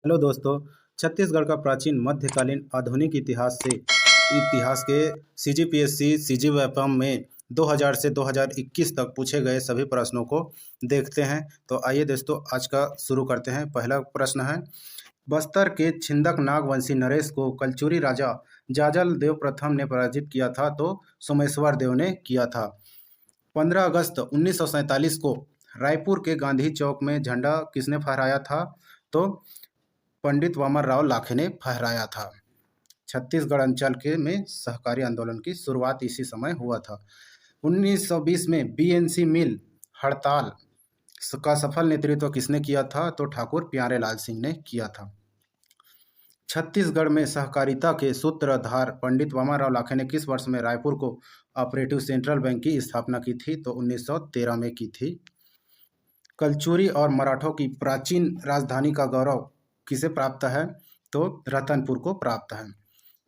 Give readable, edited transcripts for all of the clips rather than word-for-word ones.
Hello दोस्तों। छत्तीसगढ़ का प्राचीन मध्यकालीन आधुनिक इतिहास के सीजीपीएससी सीजीएफएम में 2000 से 2021 तक पूछे गए सभी प्रश्नों को देखते हैं। तो आइए दोस्तों, आज का शुरू करते हैं। पहला प्रश्न है, बस्तर के छिंदक नागवंशी नरेश को कलचुरी राजा जाजल देव प्रथम ने पराजित किया था तो सोमेश्वर देव ने किया था। 15 अगस्त 1947 को रायपुर के गांधी चौक में झंडा किसने फहराया था? तो पंडित वामन राव लाखे ने फहराया था। छत्तीसगढ़ अंचल के में सहकारी आंदोलन की शुरुआत इसी समय हुआ था। 1920 में बीएनसी मिल हड़ताल का सफल नेतृत्व किसने किया था? तो ठाकुर प्यारेलाल सिंह ने किया था। छत्तीसगढ़ में सहकारिता के सूत्रधार पंडित वामन राव लाखे ने किस वर्ष में Raipur co operative central bank की स्थापना की थी? तो 1913 में की थी। कलचुरी और मराठों की प्राचीन राजधानी का गौरव किसे प्राप्त है? तो रतनपुर को प्राप्त है।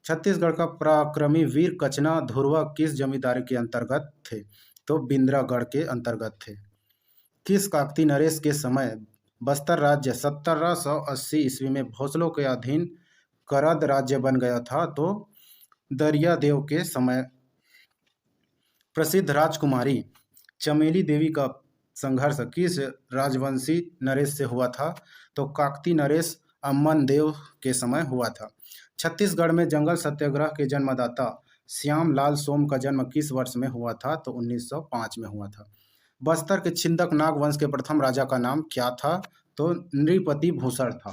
छत्तीसगढ़ का पराक्रमी वीर कचना धुरवा किस जमींदारी के अंतर्गत थे? तो बिंद्रागढ़ के अंतर्गत थे। किस काकती नरेश के समय बस्तर राज्य 1780 ईस्वी में भोसलों के अधीन करद राज्य बन गया था? तो दरियादेव के समय। प्रसिद्ध राजकुमारी चमेली देवी का संघर्ष किस राजवंशी नरेश से हुआ था? तो काकती नरेश अम्मन देव के समय हुआ था। छत्तीसगढ़ में जंगल सत्याग्रह के जन्मदाता श्याम लाल सोम का जन्म किस वर्ष में हुआ था? तो 1905 में हुआ था। बस्तर के छिंदक नाग वंश के प्रथम राजा का नाम क्या था? तो नृपति भूषण था।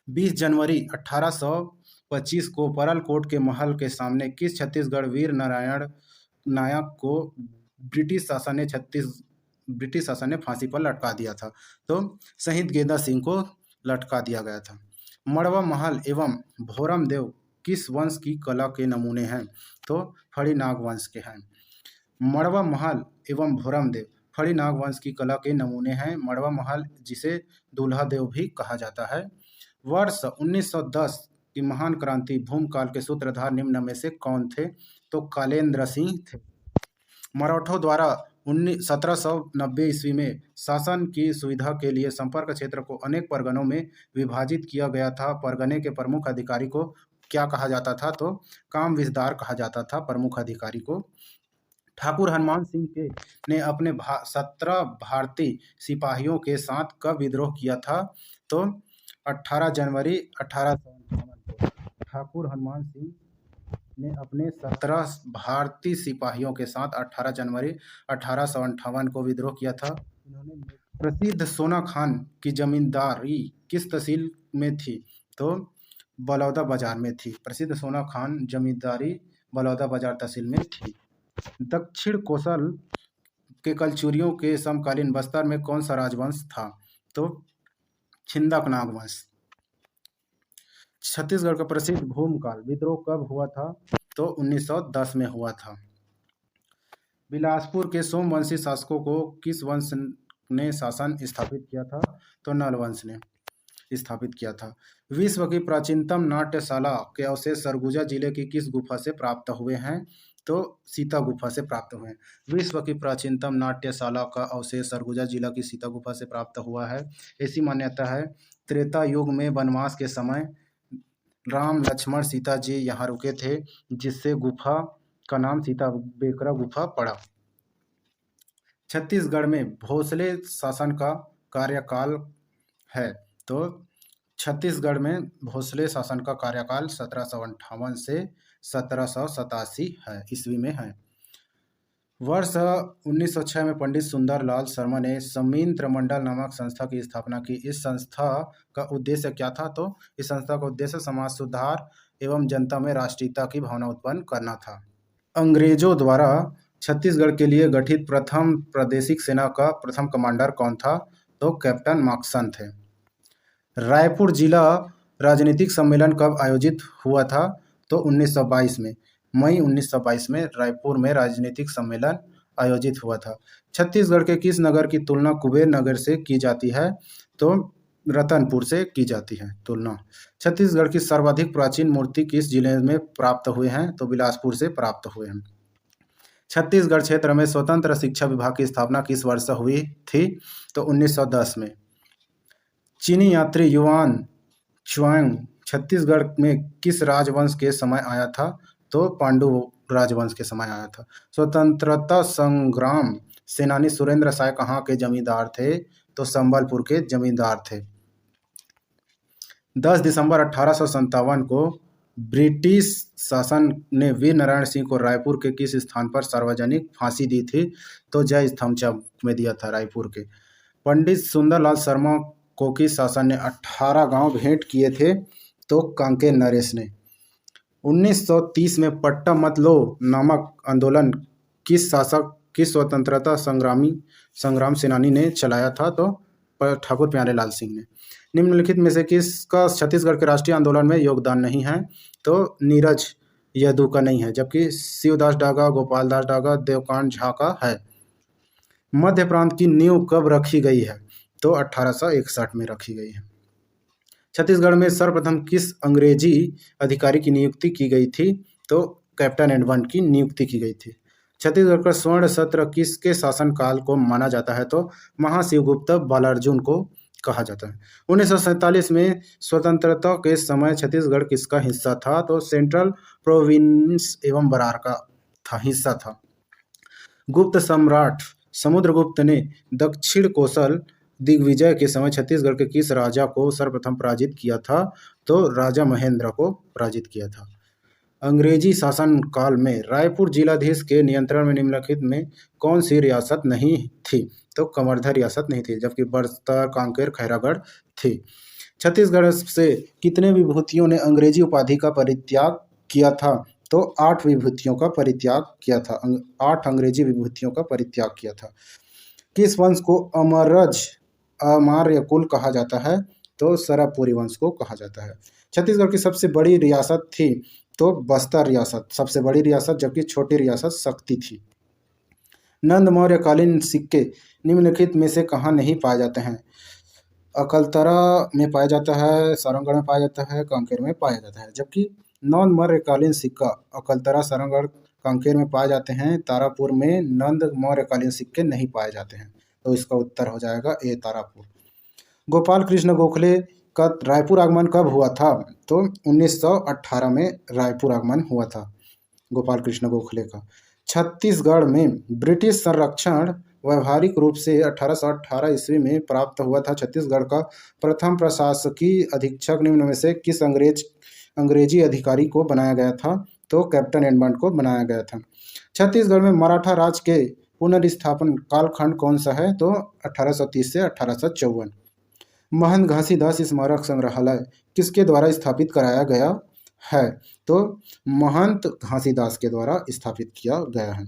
20 जनवरी 1825 को परलकोट के महल के सामने किस छत्तीसगढ़ वीर नारायण नायक को ब्रिटिश शासन ने फांसी पर लटका दिया था? तो शहीद गेंदा सिंह को लटका दिया गया था। मड़वा महल एवं भोरम देव किस वंश की कला के नमूने हैं? तो फड़ी नाग वंश के हैं। मड़वा महल एवं भोरम देव फड़ी नाग वंश की कला के नमूने हैं। मड़वा महल जिसे दूल्हा देव भी कहा जाता है। वर्ष 1910 की महान क्रांति भूमकाल के सूत्रधार निम्न में से कौन थे? तो कालेंद्र सिंह थे। मराठों द्वारा 1790 ईस्वी में शासन की सुविधा के लिए संपर्क क्षेत्र को अनेक परगनों में विभाजित किया गया था। परगने के प्रमुख अधिकारी को क्या कहा जाता था? तो काम विस्तार कहा जाता था प्रमुख अधिकारी को। ठाकुर हनुमान सिंह ने अपने 17 भारतीय सिपाहियों के साथ कब विद्रोह किया था? तो 18 जनवरी 1858 को ठाकुर हनुमान सिंह ने अपने 17 भारतीय सिपाहियों के साथ 18 जनवरी 1858 को विद्रोह किया था। इन्होंने प्रसिद्ध सोना खान की जमींदारी किस तहसील में थी? तो बलौदा बाजार में थी। प्रसिद्ध सोना खान जमींदारी बलौदा बाजार तहसील में थी। दक्षिण कोसल के कलचुरियों के समकालीन बस्तर में कौन सा राजवंश था? तो छिंदक नाग वंश। छत्तीसगढ़ का प्रसिद्ध भूमकाल विद्रोह कब हुआ था? तो 1910 में हुआ था। बिलासपुर के सोमवंशी शासकों को किस वंश ने शासन स्थापित किया था? तो नल वंश ने स्थापित किया था। विश्व की प्राचीनतम नाट्यशाला के अवशेष सरगुजा जिले की किस गुफा से प्राप्त हुए हैं? तो सीता गुफा से प्राप्त हुए हैं। विश्व की प्राचीनतम नाट्यशाला का अवशेष सरगुजा जिला की सीता गुफा से प्राप्त हुआ है। ऐसी मान्यता है त्रेता युग में वनवास के समय राम लक्ष्मण सीता जी यहाँ रुके थे, जिससे गुफा का नाम सीता बेकरा गुफा पड़ा। छत्तीसगढ़ में भोसले शासन का कार्यकाल है। तो छत्तीसगढ़ में भोसले शासन का कार्यकाल 1758 से 1787 है ईस्वी में है। वर्ष 1906 में पंडित सुंदरलाल शर्मा ने समित्र मंडल नामक संस्था की स्थापना की। इस संस्था का उद्देश्य क्या था? तो इस संस्था का उद्देश्य समाज सुधार एवं जनता में राष्ट्रीयता की भावना उत्पन्न करना था। अंग्रेजों द्वारा छत्तीसगढ़ के लिए गठित प्रथम प्रादेशिक सेना का प्रथम कमांडर कौन था? तो कैप्टन मार्कसन थे। रायपुर जिला राजनीतिक सम्मेलन कब आयोजित हुआ था? तो 1922 में। मई 1922 में रायपुर में राजनीतिक सम्मेलन आयोजित हुआ था। छत्तीसगढ़ के किस नगर की तुलना कुबेर नगर से की जाती है? तो रतनपुर से की जाती है तुलना। छत्तीसगढ़ की सर्वाधिक प्राचीन मूर्ति किस जिले में प्राप्त हुए हैं? तो बिलासपुर से प्राप्त हुए हैं। छत्तीसगढ़ क्षेत्र में स्वतंत्र शिक्षा विभाग की स्थापना किस वर्ष हुई थी? तो 1910 में। चीनी यात्री युआन च्वांग छत्तीसगढ़ में किस राजवंश के समय आया था? तो पांडु राजवंश के समय आया था। स्वतंत्रता संग्राम सेनानी सुरेंद्र साय कहाँ के जमींदार थे? तो संबलपुर के जमींदार थे। 10 दिसंबर 1857 को ब्रिटिश शासन ने वीर नारायण सिंह को रायपुर के किस स्थान पर सार्वजनिक फांसी दी थी? तो जय स्तंभ चौक में दिया था, रायपुर के। पंडित सुंदरलाल शर्मा को किस शासन ने 18 गांव भेंट किए थे? तो कांके नरेश ने। 1930 में पट्टा मत लो नामक आंदोलन किस शासक, किस स्वतंत्रता संग्राम सेनानी ने चलाया था? तो ठाकुर प्यारेलाल सिंह ने। निम्नलिखित में से किसका छत्तीसगढ़ के राष्ट्रीय आंदोलन में योगदान नहीं है? तो नीरज यदू का नहीं है, जबकि शिवदास डागा, गोपाल दास डागा, देवकांत झा का है। मध्य प्रांत की नींव कब रखी गई है? तो 1861 में रखी गई है। छत्तीसगढ़ में सर्वप्रथम किस अंग्रेजी अधिकारी की नियुक्ति की गई थी? तो कैप्टन एडवर्ड की नियुक्ति की गई थी। छत्तीसगढ़ का स्वर्ण सत्र किसके शासनकाल को माना जाता है? तो महाशिवगुप्त बालार्जुन को कहा जाता है। 1947 में स्वतंत्रता के समय छत्तीसगढ़ किसका हिस्सा था? तो सेंट्रल प्रोविंस एवं बरार का हिस्सा था। गुप्त सम्राट समुद्रगुप्त ने दक्षिण कोसल दिग्विजय के समय छत्तीसगढ़ के किस राजा को सर्वप्रथम पराजित किया था? तो राजा महेंद्र को पराजित किया था। अंग्रेजी शासन काल में रायपुर जिलाधीश के नियंत्रण में निम्नलिखित में कौन सी रियासत नहीं थी? तो कवर्धा रियासत नहीं थी, जबकि बस्तर, कांकेर, खैरागढ़ थी। छत्तीसगढ़ से कितने विभूतियों ने अंग्रेजी उपाधि का परित्याग किया था? तो 8 विभूतियों का परित्याग किया था। 8 अंग्रेजी विभूतियों का परित्याग किया था। किस वंश को अमार्य कुल कहा जाता है? तो सरबपुरी वंश को कहा जाता है। छत्तीसगढ़ की सबसे बड़ी रियासत थी तो बस्तर रियासत सबसे बड़ी रियासत, जबकि छोटी रियासत शक्ति थी। नंद मौर्यकालीन सिक्के निम्नलिखित में से कहाँ नहीं पाए जाते हैं? अकलतरा में पाया जाता है, सारंगढ़ में पाया जाता है, कांकेर में पाया जाता है। जबकि नंद मौर्यकालीन सिक्का अकलतरा, सारंगढ़, कांकेर में पाए जाते हैं। तारापुर में नंद मौर्यकालीन सिक्के नहीं पाए जाते हैं। तो इसका उत्तर हो जाएगा ए, तारापुर। गोपाल कृष्ण गोखले का रायपुर आगमन कब हुआ था? तो 1918 में रायपुर आगमन हुआ था गोपाल कृष्ण गोखले का। छत्तीसगढ़ में ब्रिटिश संरक्षण व्यावहारिक रूप से 1818 ईस्वी में प्राप्त हुआ था। छत्तीसगढ़ का प्रथम प्रशासकीय अधीक्षक निम्न में से किस अंग्रेजी अधिकारी को बनाया गया था? तो कैप्टन एडवर्ड को बनाया गया था। छत्तीसगढ़ में मराठा राज के पुनर्स्थापन कालखंड कौन सा है? तो 1830 से 1854। महंत घासीदास स्मारक संग्रहालय किसके द्वारा स्थापित कराया गया है? तो महंत घासीदास के द्वारा स्थापित किया गया है।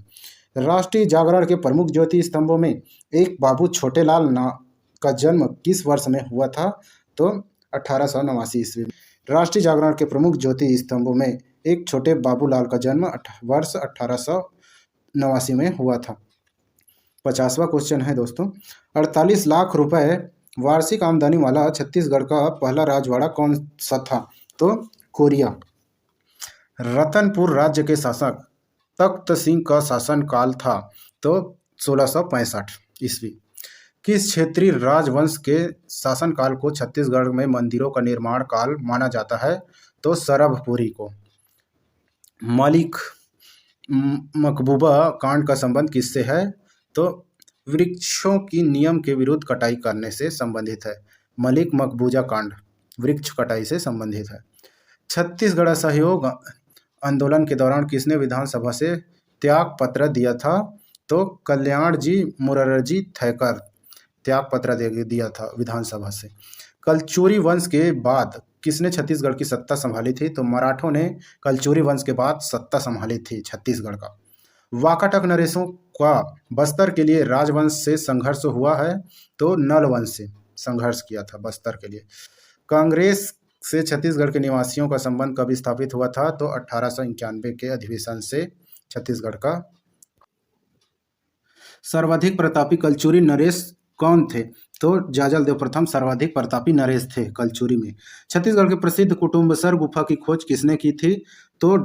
राष्ट्रीय जागरण के प्रमुख ज्योति स्तंभों में एक बाबू छोटेलाल का जन्म किस वर्ष में हुआ था? तो 1889 ईस्वी में। राष्ट्रीय जागरण के प्रमुख ज्योति स्तंभों में एक छोटे बाबूलाल का जन्म वर्ष 1889 में हुआ था। 50वां क्वेश्चन है दोस्तों, 48 लाख रुपए वार्षिक आमदनी वाला छत्तीसगढ़ का पहला राजवाड़ा कौन सा था? तो कोरिया। रतनपुर राज्य के शासक तख्त सिंह का शासनकाल था तो 1665 ईस्वी। किस क्षेत्रीय राजवंश के शासनकाल को छत्तीसगढ़ में मंदिरों का निर्माण काल माना जाता है? तो सरबपुरी को। मलिक मकबूबा कांड का संबंध किससे है? तो वृक्षों की नियम के विरुद्ध कटाई करने से संबंधित है। मलिक मकबूजा कांड वृक्ष कटाई से संबंधित है। छत्तीसगढ़ असहयोग आंदोलन के दौरान किसने विधानसभा से त्याग पत्र दिया था? तो कल्याण जी मुरारजी थैकर त्याग पत्र दिया था विधानसभा से। कलचुरी वंश के बाद किसने छत्तीसगढ़ की सत्ता संभाली थी? तो मराठों ने कलचुरी वंश के बाद सत्ता संभाली थी छत्तीसगढ़ का। वाकाटक नरेशों का बस्तर के लिए राजवंश से संघर्ष हुआ है? तो नल वंश से संघर्ष किया था बस्तर के लिए। कांग्रेस से छत्तीसगढ़ के निवासियों का संबंध कब स्थापित हुआ था? तो 1891 के अधिवेशन से छत्तीसगढ़ का। सर्वाधिक प्रतापी कलचुरी नरेश कौन थे? तो जाजल देव प्रथम सर्वाधिक प्रतापी नरेश थे कलचुरी में। छत्तीसगढ़ के प्रसिद्ध कुटुम्बसर गुफा की खोज किसने की थी? तो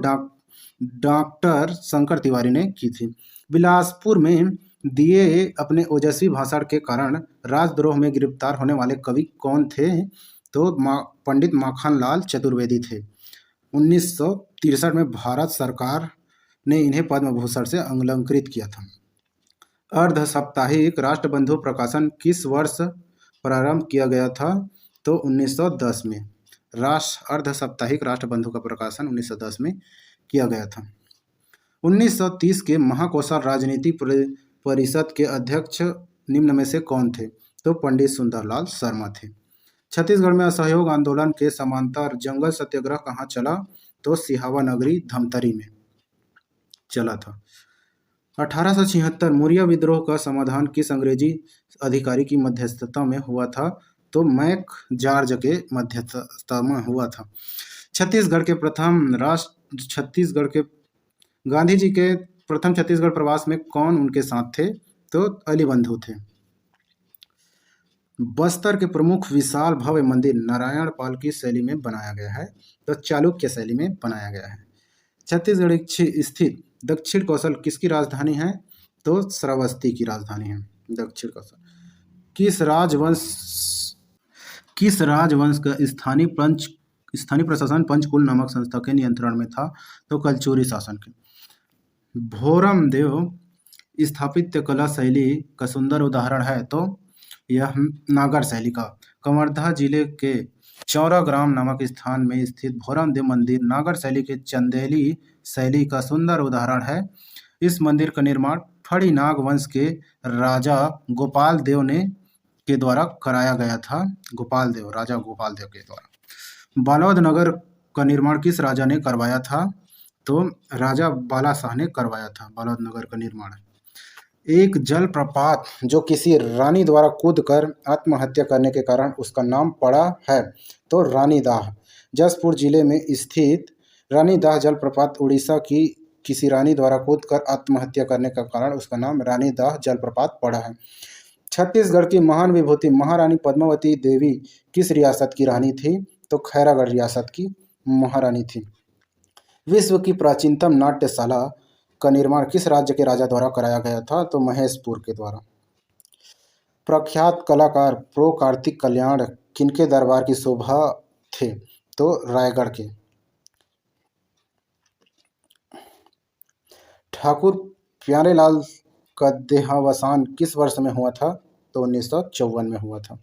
डॉक्टर शंकर तिवारी ने की थी। बिलासपुर में दिए अपने ओजस्वी भाषण के कारण राजद्रोह में गिरफ्तार होने वाले कवि कौन थे? तो पंडित माखनलाल चतुर्वेदी थे। 1963 में भारत सरकार ने इन्हें पद्म भूषण से अलंकृत किया था। अर्ध साप्ताहिक राष्ट्रबंधु प्रकाशन किस वर्ष प्रारंभ किया गया था? तो 1910 में। अर्ध साप्ताहिक राष्ट्रबंधु का प्रकाशन 1910 में किया गया था। 1930 के महाकौशल राजनीति परिषद के अध्यक्ष निम्न में से कौन थे? तो पंडित सुंदरलाल शर्मा थे। छत्तीसगढ़ में असहयोग आंदोलन के समांतर जंगल सत्याग्रह कहाँ चला? तो सिहावा नगरी धमतरी में चला था। 1876 मौर्य विद्रोह का समाधान किस अंग्रेजी अधिकारी की मध्यस्थता में हुआ था? तो मैक जॉर्ज के मध्यस्थता में हुआ था। छत्तीसगढ़ के गांधी जी के प्रथम छत्तीसगढ़ प्रवास में कौन उनके साथ थे? तो अली बंधु थे। बस्तर के प्रमुख विशाल भव्य मंदिर नारायण पाल की शैली में बनाया गया है? तो चालुक्य शैली में बनाया गया है। छत्तीसगढ़ स्थित दक्षिण कौशल किसकी राजधानी है? तो श्रावस्ती की राजधानी है दक्षिण कौशल। किस राजवंश का स्थानीय प्रशासन पंचकुल नामक संस्था के नियंत्रण में था? तो कलचुरी शासन के। भोरमदेव स्थापत्य कला शैली का सुंदर उदाहरण है? तो यह नागर शैली का। कवर्धा जिले के चौराग्राम नामक स्थान में स्थित भोरमदेव मंदिर नागर शैली के चंदेली शैली का सुंदर उदाहरण है। इस मंदिर का निर्माण फड़ी नाग वंश के राजा गोपाल देव के द्वारा कराया गया था। राजा गोपाल देव के द्वारा। बालोद नगर का निर्माण किस राजा ने करवाया था? तो राजा बालाशाह ने करवाया था बालोद नगर का निर्माण। एक जलप्रपात जो किसी रानी द्वारा कूदकर आत्महत्या करने के कारण उसका नाम पड़ा है? तो रानीदाह। जसपुर जिले में स्थित रानीदाह जलप्रपात उड़ीसा की किसी रानी द्वारा कूदकर आत्महत्या करने का कारण उसका नाम रानीदाह जलप्रपात पड़ा है। छत्तीसगढ़ की महान विभूति महारानी पद्मावती देवी किस रियासत की रानी थी? तो खैरागढ़ रियासत की महारानी थी। विश्व की प्राचीनतम नाट्यशाला का निर्माण किस राज्य के राजा द्वारा कराया गया था? तो महेशपुर के द्वारा। प्रख्यात कलाकार प्रो कार्तिक कल्याण किनके दरबार की शोभा थे? तो रायगढ़ के। ठाकुर प्यारेलाल का देहावसान किस वर्ष में हुआ था? तो 1954 में हुआ था।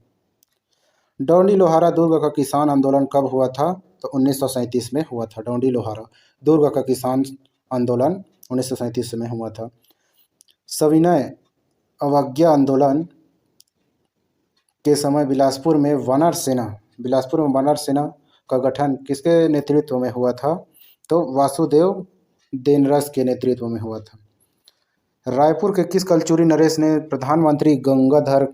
डौंडी लोहारा दुर्ग का किसान आंदोलन कब हुआ था? तो 1937 में हुआ था। डौंडी लोहारा दुर्ग का किसान आंदोलन 1937 में हुआ था। सविनय अवज्ञा आंदोलन के समय बिलासपुर में वानर सेना का गठन किसके नेतृत्व में हुआ था? तो वासुदेव देनरस के नेतृत्व में हुआ था। रायपुर के किस कलचुरी नरेश ने प्रधानमंत्री गंगाधर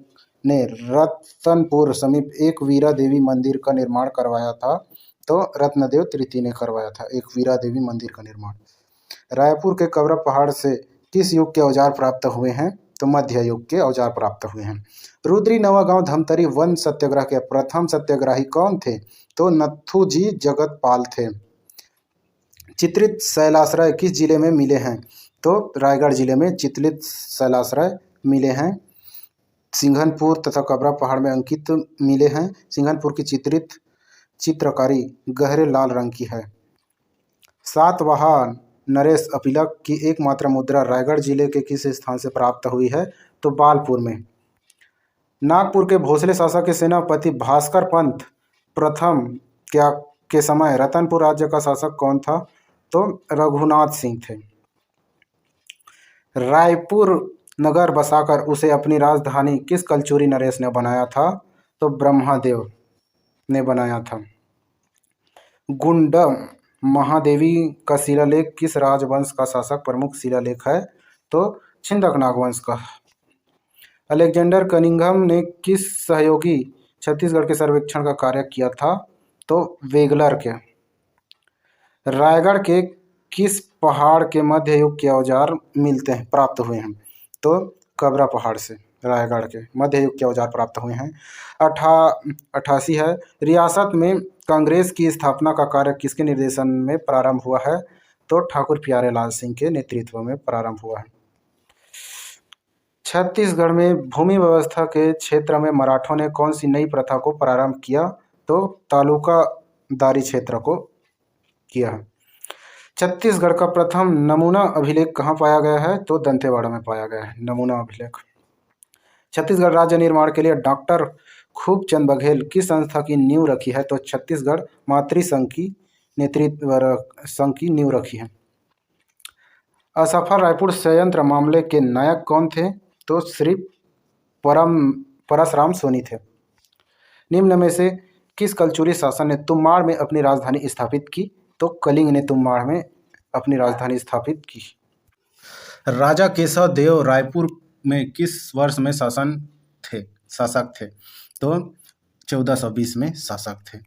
ने रतनपुर समीप एक वीरा देवी मंदिर का निर्माण करवाया था? तो रत्नदेव तृतीय ने करवाया था एक वीरा देवी मंदिर का निर्माण। रायपुर के कवरा पहाड़ से किस युग के औजार प्राप्त हुए हैं? तो मध्य युग के औजार प्राप्त हुए हैं। रुद्री नवागांव धमतरी वन सत्याग्रह के प्रथम सत्याग्रही कौन थे? तो नथुजी जगतपाल थे। चित्रित शैलाश्रय किस जिले में मिले हैं? तो रायगढ़ जिले में चित्रित शैलाश्रय मिले हैं। सिंघनपुर तथा कबरा पहाड़ में अंकित मिले हैं। सिंघनपुर की चित्रकारी गहरे लाल रंग की है। सातवाहन नरेश अपीलक की एकमात्र मुद्रा रायगढ़ जिले के किस स्थान से प्राप्त हुई है? तो बालपुर में। नागपुर के भोसले शासक के सेनापति भास्कर पंत प्रथम के समय रतनपुर राज्य का शासक कौन था? तो रघुनाथ सिंह थे। रायपुर नगर बसाकर उसे अपनी राजधानी किस कलचुरी नरेश ने बनाया था? तो ब्रह्मदेव ने बनाया था। गुंडम महादेवी का शिलालेख किस राजवंश का शासक प्रमुख शिलालेख है? तो छिंदक नागवंश का। अलेक्जेंडर कनिंघम ने किस सहयोगी छत्तीसगढ़ के सर्वेक्षण का कार्य किया था? तो वेगलर के। रायगढ़ के किस पहाड़ के मध्य युग के औजार प्राप्त हुए हैं? तो कबरा पहाड़ से रायगढ़ के मध्य युग के औजार प्राप्त हुए हैं। 88 है। रियासत में कांग्रेस की स्थापना का कार्य किसके निर्देशन में प्रारंभ हुआ है? तो ठाकुर प्यारेलाल सिंह के नेतृत्व में प्रारंभ हुआ है। छत्तीसगढ़ में भूमि व्यवस्था के क्षेत्र में मराठों ने कौन सी नई प्रथा को प्रारंभ किया? तो तालुकादारी क्षेत्र को किया है। छत्तीसगढ़ का प्रथम नमूना अभिलेख कहाँ पाया गया है? तो दंतेवाड़ा में पाया गया है नमूना अभिलेख। छत्तीसगढ़ राज्य निर्माण के लिए डॉक्टर खूबचंद बघेल किस संस्था की नींव रखी है? तो छत्तीसगढ़ मातृ संघ की संघ की नींव रखी है। असफल रायपुर संयंत्र मामले के नायक कौन थे? तो श्री परसराम सोनी थे। निम्न में से किस कलचुरी शासन ने तुम्माड़ में अपनी राजधानी स्थापित की? तो कलिंग ने तुम्माड़ में अपनी राजधानी स्थापित की। राजा केशव देव रायपुर में किस वर्ष में शासक थे? तो 1420 में शासक थे।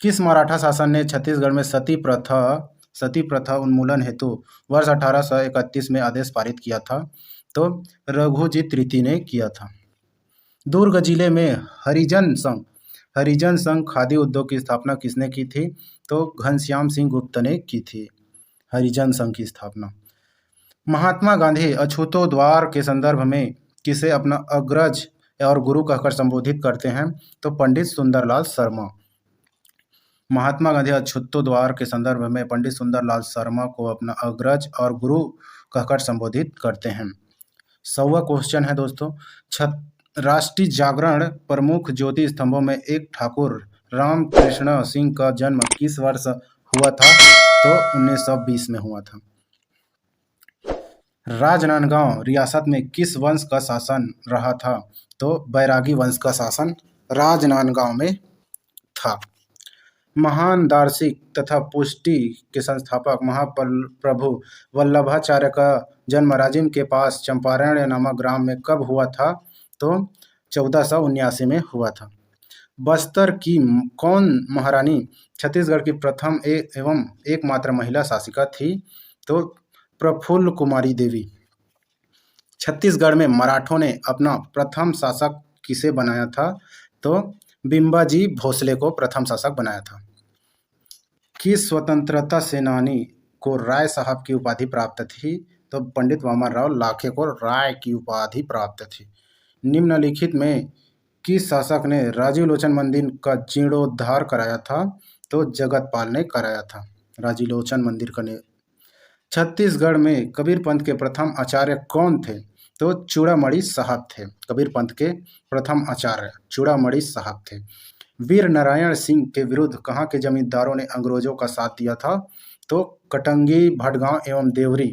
किस मराठा शासन ने छत्तीसगढ़ में सती प्रथा उन्मूलन हेतु वर्ष 1831 में आदेश पारित किया था? तो रघुजी तृतीय ने किया था। दुर्ग जिले में हरिजन संघ खादी उद्योग की स्थापना किसने की थी? तो घनश्याम सिंह गुप्त ने की थी हरिजन संघ की स्थापना। महात्मा गांधी अछूतोद्वार के संदर्भ में किसे अपना अग्रज और गुरु कहकर संबोधित करते हैं? तो पंडित सुंदरलाल शर्मा। महात्मा गांधी अछूतोद्वार के संदर्भ में पंडित सुंदरलाल शर्मा को अपना अग्रज और गुरु कहकर संबोधित करते हैं। 100वां क्वेश्चन है दोस्तों, राष्ट्रीय जागरण प्रमुख ज्योति स्तंभों में एक ठाकुर रामकृष्ण सिंह का जन्म किस वर्ष हुआ था? तो 1920 में हुआ था। राजनांदगांव रियासत में किस वंश का शासन रहा था? तो बैरागी वंश का शासन राजनांदगांव में था। महान दार्शनिक तथा पुष्टि के संस्थापक महाप्रभु वल्लभाचार्य का जन्म राजिम के पास चंपारण नामक ग्राम में कब हुआ था? तो 1479 में हुआ था। बस्तर की कौन महारानी छत्तीसगढ़ की प्रथम एवं एकमात्र महिला शासिका थी? तो प्रफुल्ल कुमारी देवी। छत्तीसगढ़ में मराठों ने अपना प्रथम शासक किसे बनाया था? तो बिंबाजी भोसले को प्रथम शासक बनाया था। किस स्वतंत्रता सेनानी को राय साहब की उपाधि प्राप्त थी? तो पंडित वामनराव लाखे को राय की उपाधि प्राप्त थी। निम्नलिखित में किस शासक ने राजीव लोचन मंदिर का जीर्णोद्धार कराया था? तो जगतपाल ने कराया था राजीव लोचन मंदिर का। छत्तीसगढ़ में कबीर पंथ के प्रथम आचार्य कौन थे? तो चूड़ामणि साहब थे। कबीर पंथ के प्रथम आचार्य चूड़ामणि साहब थे। वीर नारायण सिंह के विरुद्ध कहाँ के जमींदारों ने अंग्रेजों का साथ दिया था? तो कटंगी, भटगांव एवं देवरी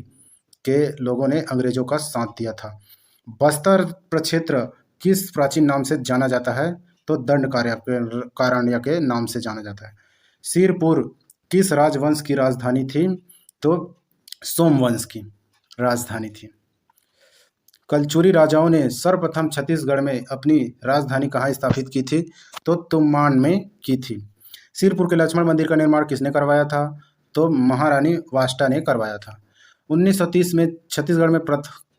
के लोगों ने अंग्रेजों का साथ दिया था। बस्तर प्रक्षेत्र किस प्राचीन नाम से जाना जाता है? तो दंडकारण्य के नाम से जाना जाता है। सिरपुर किस राजवंश की राजधानी थी? तो सोमवंश की राजधानी थी। कलचुरी राजाओं ने सर्वप्रथम छत्तीसगढ़ में अपनी राजधानी कहाँ स्थापित की थी? तो तुम्माड़ में की थी। सिरपुर के लक्ष्मण मंदिर का निर्माण किसने करवाया था? तो महारानी वाष्टा ने करवाया था। 1930 में छत्तीसगढ़ में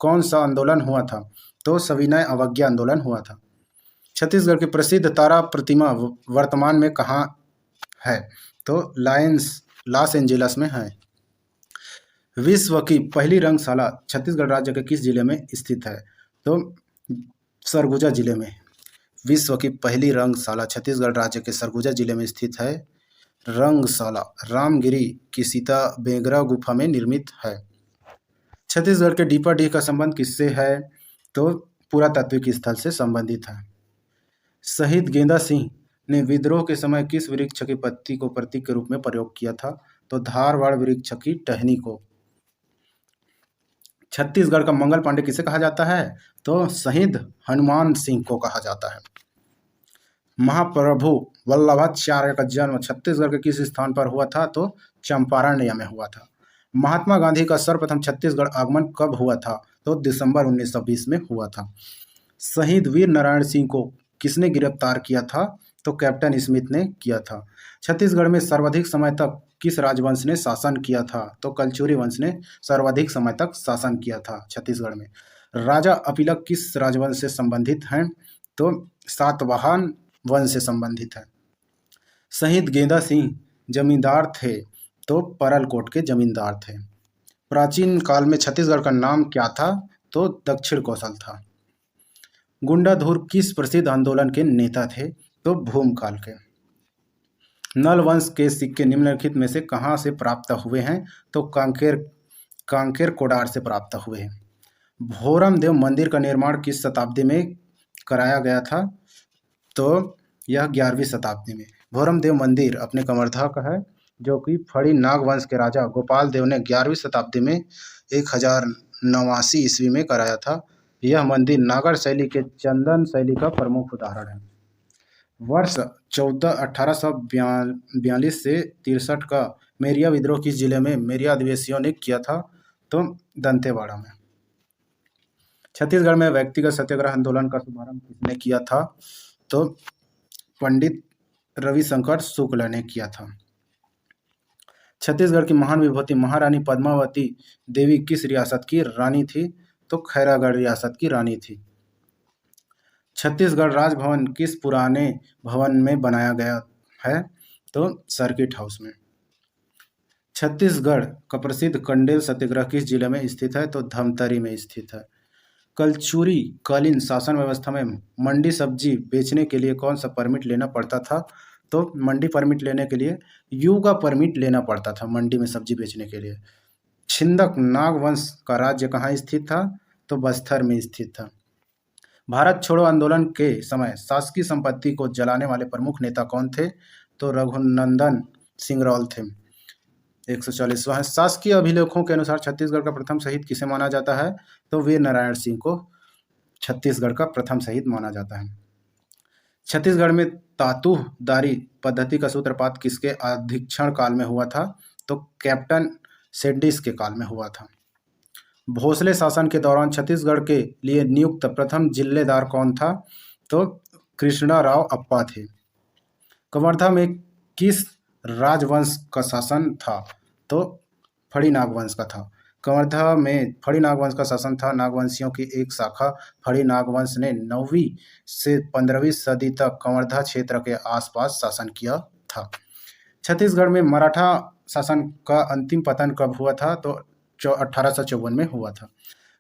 कौन सा आंदोलन हुआ था? तो सविनय अवज्ञा आंदोलन हुआ था। छत्तीसगढ़ की प्रसिद्ध तारा प्रतिमा वर्तमान में कहाँ है? तो लॉस एंजेलिस में है। विश्व की पहली रंगशाला छत्तीसगढ़ राज्य के किस जिले में स्थित है? तो सरगुजा जिले में। विश्व की पहली रंगशाला छत्तीसगढ़ राज्य के सरगुजा जिले में स्थित है। रंगशाला रामगिरी की सीता बेगरा गुफा में निर्मित है। छत्तीसगढ़ के डीपाडीह का संबंध किससे है? तो पुरातात्विक स्थल से संबंधित है। शहीद गेंदा सिंह ने विद्रोह के समय किस वृक्ष की पत्ती को प्रतीक के रूप में प्रयोग किया था? तो धारवाड़ वृक्ष की टहनी को। छत्तीसगढ़ का मंगल पांडे किसे कहा जाता है? तो शहीद हनुमान सिंह को कहा जाता है। महाप्रभु वल्लभाचार्य का जन्म छत्तीसगढ़ के किस स्थान पर हुआ था? तो चंपारण्य में हुआ था। महात्मा गांधी का सर्वप्रथम छत्तीसगढ़ आगमन कब हुआ था? तो दिसंबर 1920 में हुआ था। शहीद वीर नारायण सिंह को किसने गिरफ्तार किया था? तो कैप्टन स्मिथ ने किया था। छत्तीसगढ़ में सर्वाधिक समय तक किस राजवंश ने शासन किया था? तो कलचुरी वंश ने सर्वाधिक समय तक शासन किया था छत्तीसगढ़ में। राजा अपिलक किस राजवंश से संबंधित हैं? तो सातवाहन वंश से संबंधित है। शहीद गेंदा सिंह जमींदार थे? तो परलकोट के जमींदार थे। प्राचीन काल में छत्तीसगढ़ का नाम क्या था? तो दक्षिण कौशल था। गुंडाधुर किस प्रसिद्ध आंदोलन के नेता थे? तो भूमकाल के। नल वंश के सिक्के निम्नलिखित में से कहाँ से प्राप्त हुए हैं? तो कांकेर कोडार से प्राप्त हुए हैं। भोरम देव मंदिर का निर्माण किस शताब्दी में कराया गया था? तो यह 11वीं शताब्दी में। भोरम देव मंदिर अपने कवर्धा का है, जो कि फड़ी नाग वंश के राजा गोपाल देव ने 11वीं शताब्दी में 1089 ईस्वी में कराया था। यह मंदिर नागर शैली के चंदन शैली का प्रमुख उदाहरण है। वर्ष 1842 से 63 का मेरिया विद्रोह किस जिले में मेरिया आदिवासियों ने किया था? तो दंतेवाड़ा में। छत्तीसगढ़ में व्यक्तिगत सत्याग्रह आंदोलन का शुभारंभ किसने किया था? तो पंडित रविशंकर शुक्ल ने किया था। छत्तीसगढ़ की महान विभूति महारानी पद्मावती देवी किस रियासत की रानी थी? तो खैरागढ़ रियासत की रानी थी। छत्तीसगढ़ राजभवन किस पुराने भवन में बनाया गया है? तो सर्किट हाउस में। छत्तीसगढ़ का प्रसिद्ध कंडेल सत्याग्रह किस जिले में स्थित है? तो धमतरी में स्थित है। कलचुरी कालीन शासन व्यवस्था में मंडी सब्जी बेचने के लिए कौन सा परमिट लेना पड़ता था? तो मंडी परमिट लेने के लिए यू का परमिट लेना पड़ता था मंडी में सब्जी बेचने के लिए। छिंदक नागवंश का राज्य कहाँ स्थित था? तो बस्तर में स्थित था। भारत छोड़ो आंदोलन के समय शासकीय संपत्ति को जलाने वाले प्रमुख नेता कौन थे? तो रघुनंदन सिंह रावल थे। 140वां है। शासकीय अभिलेखों के अनुसार छत्तीसगढ़ का प्रथम शहीद किसे माना जाता है? तो वीर नारायण सिंह को छत्तीसगढ़ का प्रथम शहीद माना जाता है। छत्तीसगढ़ में तातूहदारी पद्धति का सूत्रपात किसके अधीक्षण काल में हुआ था? तो कैप्टन सेडिस के काल में हुआ था। भोसले शासन के दौरान छत्तीसगढ़ के लिए नियुक्त प्रथम जिलेदार कौन था? तो कृष्णराव अप्पा थे। कवर्धा में किस राजवंश का शासन था? तो फड़ी नागवंश का था। कवर्धा में फड़ी नागवंश का शासन था। नागवंशियों की एक शाखा फड़ी नागवंश ने 9वीं से 15वीं सदी तक कवर्धा क्षेत्र के आसपास शासन किया था। छत्तीसगढ़ में मराठा शासन का अंतिम पतन कब हुआ था? तो 1854 में हुआ था।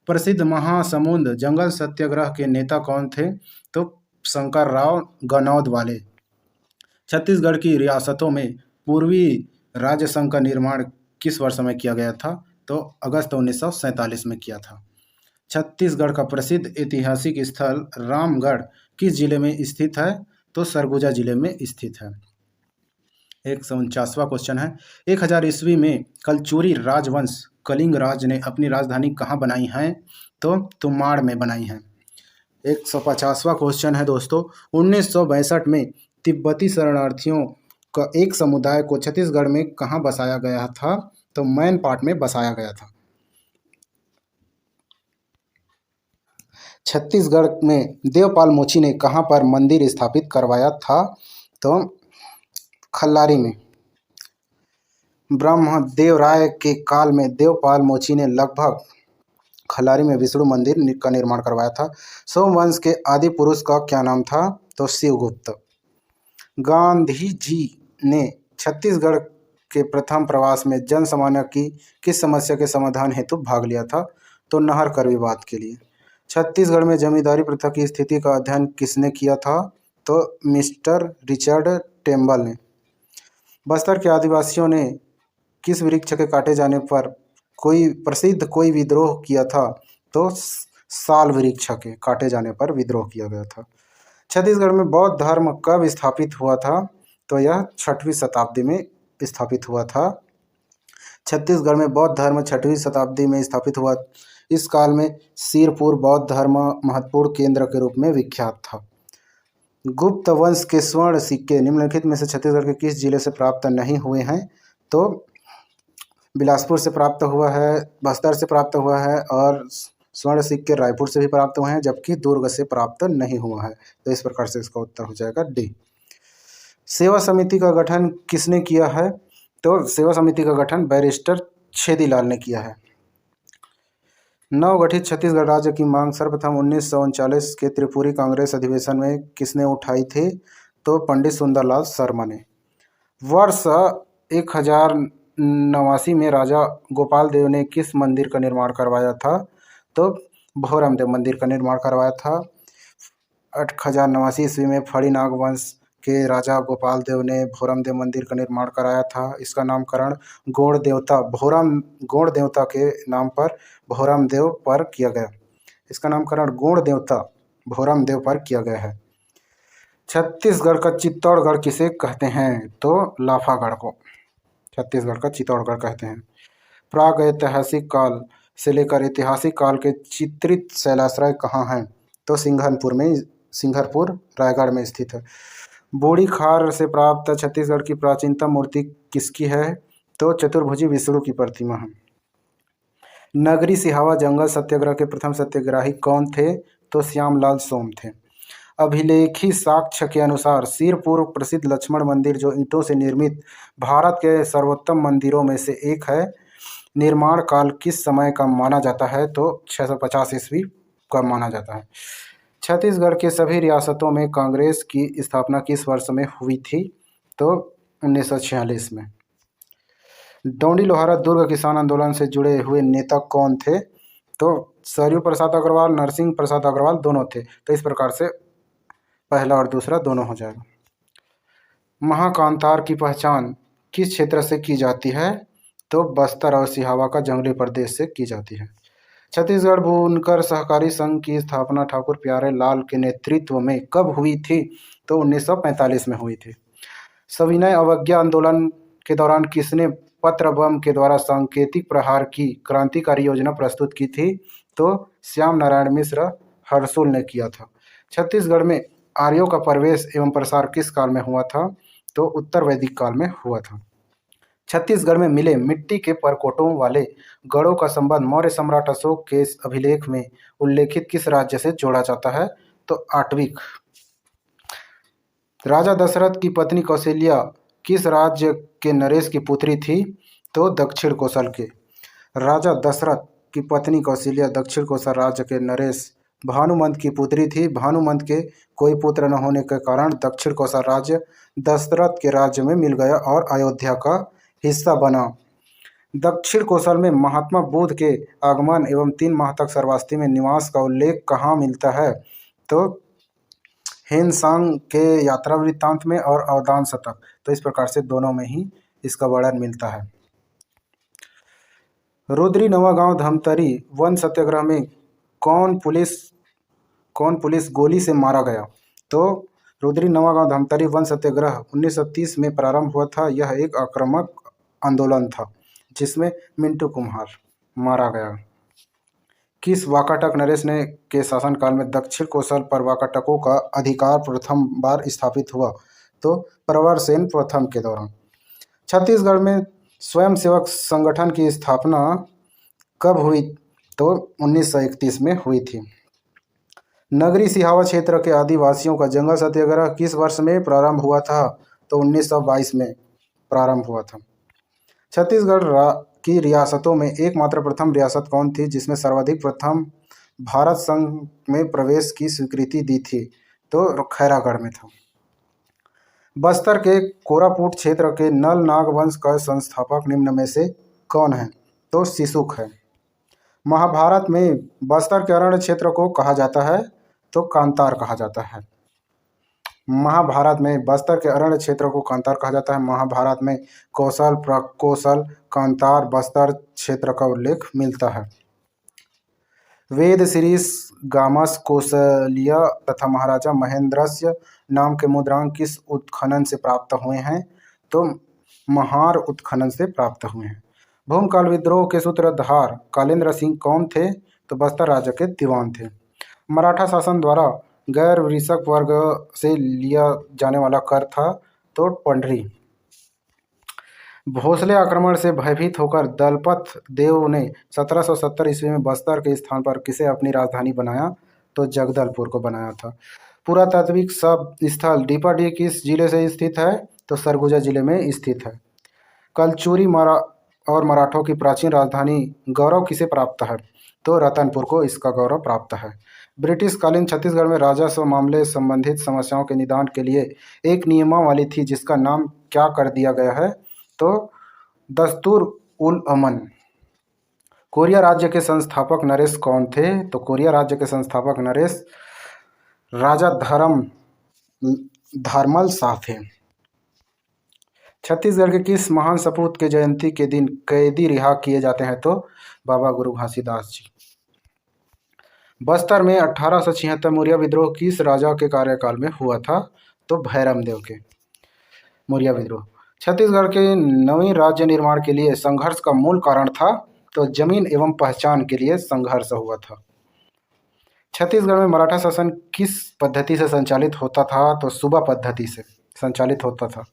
प्रसिद्ध महासमुंद जंगल सत्याग्रह के नेता कौन थे? तो शंकरराव गनौद वाले। छत्तीसगढ़ की रियासतों में पूर्वी राज्य संघ का निर्माण किस वर्ष में किया गया था? तो अगस्त 1947 में किया था। छत्तीसगढ़ का प्रसिद्ध ऐतिहासिक स्थल रामगढ़ किस जिले में स्थित है? तो सरगुजा जिले में स्थित है। 149वां क्वेश्चन है। 1000 ईस्वी में कलचुरी राजवंश कलिंग राज ने अपनी राजधानी कहाँ बनाई है? तो तुमाड़ में बनाई है। 150वां क्वेश्चन है दोस्तों। 1962 में तिब्बती शरणार्थियों का एक समुदाय को छत्तीसगढ़ में कहाँ बसाया गया था? तो मैनपाट में बसाया गया था। छत्तीसगढ़ में देवपाल मोची ने कहाँ पर मंदिर स्थापित करवाया था? तो खल्लारी में। ब्रह्मदेव राय के काल में देवपाल मोची ने लगभग खल्लारी में विष्णु मंदिर का निर्माण करवाया था। सोमवंश के आदि पुरुष का क्या नाम था? तो शिवगुप्त। गांधी जी ने छत्तीसगढ़ के प्रथम प्रवास में जन सामान्य की किस समस्या के समाधान हेतु भाग लिया था? तो नहर कर विवाद के लिए। छत्तीसगढ़ में जमींदारी प्रथा की स्थिति का अध्ययन किसने किया था? तो मिस्टर रिचर्ड टेम्बल ने। बस्तर के आदिवासियों ने किस वृक्ष के काटे जाने पर कोई विद्रोह किया था? तो साल वृक्ष के काटे जाने पर विद्रोह किया गया था। छत्तीसगढ़ में बौद्ध धर्म कब स्थापित हुआ था? तो यह 6वीं शताब्दी में स्थापित हुआ था। छत्तीसगढ़ में बौद्ध धर्म 6वीं शताब्दी में स्थापित हुआ। इस काल में सिरपुर बौद्ध धर्म महत्वपूर्ण केंद्र के रूप में विख्यात था। गुप्त वंश के स्वर्ण सिक्के निम्नलिखित में से छत्तीसगढ़ के किस जिले से प्राप्त नहीं हुए हैं? तो बिलासपुर से प्राप्त हुआ है, बस्तर से प्राप्त हुआ है और स्वर्ण सिक्के रायपुर से भी प्राप्त हुए हैं, जबकि दुर्ग से प्राप्त नहीं हुआ है। तो इस प्रकार से इसका उत्तर हो जाएगा डी। सेवा समिति का गठन किसने किया है? तो सेवा समिति का गठन बैरिस्टर छेदीलाल ने किया है। नवगठित छत्तीसगढ़ राज्य की मांग सर्वप्रथम 1939 के त्रिपुरी कांग्रेस अधिवेशन में किसने उठाई थी? तो पंडित सुंदरलाल शर्मा ने। वर्ष 1089 में राजा गोपाल देव ने किस मंदिर का निर्माण करवाया था? तो भोरम देव मंदिर का निर्माण करवाया था। 1089 ईस्वी में फड़ी नाग वंश के राजा गोपाल देव ने भोरम देव मंदिर का निर्माण कराया था। इसका नामकरण गौड़ देवता के नाम पर भोरम देव पर किया गया। इसका नामकरण गौड़ देवता भोरम देव पर किया गया है। छत्तीसगढ़ का चित्तौड़गढ़ किसे कहते हैं? तो लाफागढ़ को छत्तीसगढ़ का चित्तौड़गढ़ कहते हैं। प्राग ऐतिहासिक काल से लेकर ऐतिहासिक काल के चित्रित शैलाश्रय कहाँ हैं? तो सिंघरपुर रायगढ़ में स्थित है। बूढ़ी खार से प्राप्त छत्तीसगढ़ की प्राचीनतम मूर्ति किसकी है? तो चतुर्भुजी विष्णु की प्रतिमा है। नगरी सिहावा जंगल सत्याग्रह के प्रथम सत्याग्रही कौन थे? तो श्यामलाल सोम थे। अभिलेखी साक्ष्य के अनुसार सिरपुर प्रसिद्ध लक्ष्मण मंदिर, जो ईंटों से निर्मित भारत के सर्वोत्तम मंदिरों में से एक है, निर्माण काल किस समय का माना जाता है? तो 650 ईस्वी का माना जाता है। छत्तीसगढ़ के सभी रियासतों में कांग्रेस की स्थापना किस वर्ष में हुई थी? तो 1946 में। डोंडी लोहारा दुर्ग किसान आंदोलन से जुड़े हुए नेता कौन थे? तो सरयू प्रसाद अग्रवाल, नरसिंह प्रसाद अग्रवाल दोनों थे। तो इस प्रकार से पहला और दूसरा दोनों हो जाएगा। महाकांतार की पहचान किस क्षेत्र से की जाती है? तो बस्तर और सिहावा का जंगली प्रदेश से की जाती है। छत्तीसगढ़ बुनकर सहकारी संघ की स्थापना ठाकुर प्यारे लाल के नेतृत्व में कब हुई थी? तो 1945 में हुई थी। सविनय अवज्ञा आंदोलन के दौरान किसने पत्र बम के द्वारा सांकेतिक प्रहार की क्रांतिकारी योजना प्रस्तुत की थी? तो श्याम नारायण मिश्र हर्सुल ने किया था। छत्तीसगढ़ में आर्यों का प्रवेश एवं प्रसार किस काल में हुआ था? तो उत्तर वैदिक काल में हुआ था। छत्तीसगढ़ में मिले मिट्टी के परकोटों वाले गढ़ों का संबंध मौर्य सम्राट अशोक के अभिलेख में उल्लेखित किस राज्य से जोड़ा जाता है? तो आटविक। राजा दशरथ की पत्नी कौशल्या किस राज्य के नरेश की पुत्री थी? तो दक्षिण कोसल के। राजा दशरथ की पत्नी कौशल्या दक्षिण कोसल राज्य के नरेश भानुमंत की पुत्री थी। भानुमंत के कोई पुत्र न होने के कारण दक्षिण कोसल राज्य दशरथ के राज्य में मिल गया और अयोध्या का हिस्सा बना। दक्षिण कोसल में महात्मा बुद्ध के आगमन एवं 3 माह तक श्रावस्ती में निवास का उल्लेख कहाँ मिलता है? तो हेनसांग के यात्रा वृत्तांत में और अवदान शतक। तो इस प्रकार से दोनों में ही इसका वर्णन मिलता है। रुद्री नवागांव धमतरी वन सत्याग्रह में कौन पुलिस गोली से मारा गया? तो रुद्री नवागांव धमतरी वन सत्याग्रह 1930 में प्रारंभ हुआ था। यह एक आक्रामक आंदोलन था जिसमें मिंटू कुम्हार मारा गया। किस वाकाटक नरेश ने के शासनकाल में दक्षिण कोसल पर वाकाटकों का अधिकार प्रथम बार स्थापित हुआ? तो प्रवरसेन प्रथम के दौरान। छत्तीसगढ़ में स्वयंसेवक संगठन की स्थापना कब हुई? तो 1931 में हुई थी। नगरी सिहावा क्षेत्र के आदिवासियों का जंगल सत्याग्रह किस वर्ष में प्रारंभ हुआ था? तो 1922 में प्रारंभ हुआ था। छत्तीसगढ़ की रियासतों में एकमात्र प्रथम रियासत कौन थी जिसमें सर्वाधिक प्रथम भारत संघ में प्रवेश की स्वीकृति दी थी? तो खैरागढ़ में था। बस्तर के कोरापुट क्षेत्र के नल नाग वंश का संस्थापक निम्न में से कौन है? तो सिसुक है। महाभारत में बस्तर के अरण्य क्षेत्र को कहा जाता है? तो कांतार कहा जाता है। महाभारत में बस्तर के अरण्य क्षेत्र को कांतार कहा जाता है। महाभारत में कौशल, प्रकौशल, कांतार, बस्तर क्षेत्र का उल्लेख मिलता है। वेद शीरीष गामस कौशल्य तथा महाराजा महेंद्रस्य नाम के मुद्रांक किस उत्खनन से प्राप्त हुए हैं? तो महार उत्खनन से प्राप्त हुए हैं। भूमकाल विद्रोह के सूत्रधार कालेंद्र सिंह कौन थे? तो बस्तर राज्य के दीवान थे। मराठा शासन द्वारा गैर वृषक वर्ग से लिया जाने वाला कर था? तो पंडरी। भोसले आक्रमण से भयभीत होकर दलपत देव ने 1770 ईस्वी में बस्तर के स्थान पर किसे अपनी राजधानी बनाया? तो जगदलपुर को बनाया था। पुरातात्विक सब स्थल डीपाडीह किस जिले से स्थित है? तो सरगुजा जिले में स्थित है। कलचुरी और मराठों की प्राचीन राजधानी गौरव किसे प्राप्त है? तो रतनपुर को इसका गौरव प्राप्त है। ब्रिटिश कालीन छत्तीसगढ़ में राजस्व मामले संबंधित समस्याओं के निदान के लिए एक नियमावली थी जिसका नाम क्या कर दिया गया है? तो दस्तूर उल अमन। कोरिया राज्य के संस्थापक नरेश कौन थे? तो कोरिया राज्य के संस्थापक नरेश राजा धर्मल शाह थे। छत्तीसगढ़ के किस महान सपूत के जयंती के दिन कैदी रिहा किए जाते हैं? तो बाबा गुरु घासीदास जी। बस्तर में 1876 मौर्य विद्रोह किस राजा के कार्यकाल में हुआ था? तो भैरमदेव के मौर्य विद्रोह। छत्तीसगढ़ के नवीन राज्य निर्माण के लिए संघर्ष का मूल कारण था? तो जमीन एवं पहचान के लिए संघर्ष हुआ था। छत्तीसगढ़ में मराठा शासन किस पद्धति से संचालित होता था? तो सूबा पद्धति से संचालित होता था।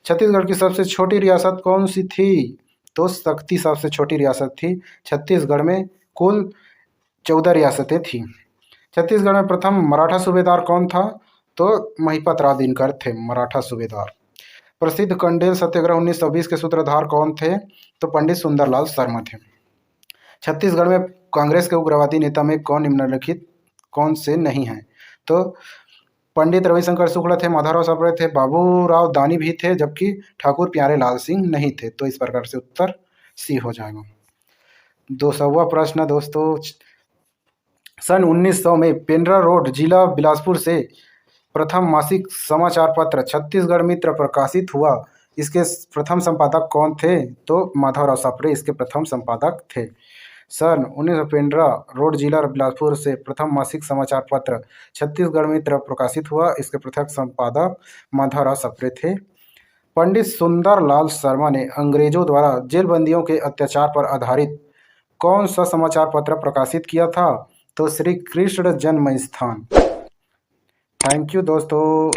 छत्तीसगढ़ की सबसे छोटी रियासत कौन सी थी? तो शक्ति सबसे छोटी रियासत थी। छत्तीसगढ़ में कुल 14 रियासतें थीं। छत्तीसगढ़ में प्रथम मराठा सूबेदार कौन था? तो महिपत राव दिनकर थे मराठा सूबेदार। प्रसिद्ध कंडेल सत्याग्रह 1920 के सूत्रधार कौन थे? तो पंडित सुंदरलाल शर्मा थे। छत्तीसगढ़ में कांग्रेस के उग्रवादी नेता में कौन निम्नलिखित कौन से नहीं हैं? तो पंडित रविशंकर शुक्ला थे, माधवराव सापरे थे, बाबूराव दानी भी थे, जबकि ठाकुर प्यारे लाल सिंह नहीं थे। तो इस प्रकार से उत्तर सी हो जाएगा। 200वां प्रश्न दोस्तों, सन 1900 में पेंड्रा रोड जिला बिलासपुर से प्रथम मासिक समाचार पत्र छत्तीसगढ़ मित्र प्रकाशित हुआ। इसके प्रथम संपादक कौन थे? तो माधवराव सापरे इसके प्रथम संपादक थे। सन 1900 पेंड्रा रोड जिला बिलासपुर से प्रथम मासिक समाचार पत्र छत्तीसगढ़ मित्र प्रकाशित हुआ। इसके प्रथम संपादक माधवराव सापरे थे। पंडित सुंदरलाल शर्मा ने अंग्रेजों द्वारा जेलबंदियों के अत्याचार पर आधारित कौन सा समाचार पत्र प्रकाशित किया था? तो श्री कृष्ण जन्मस्थान। थैंक यू दोस्तों।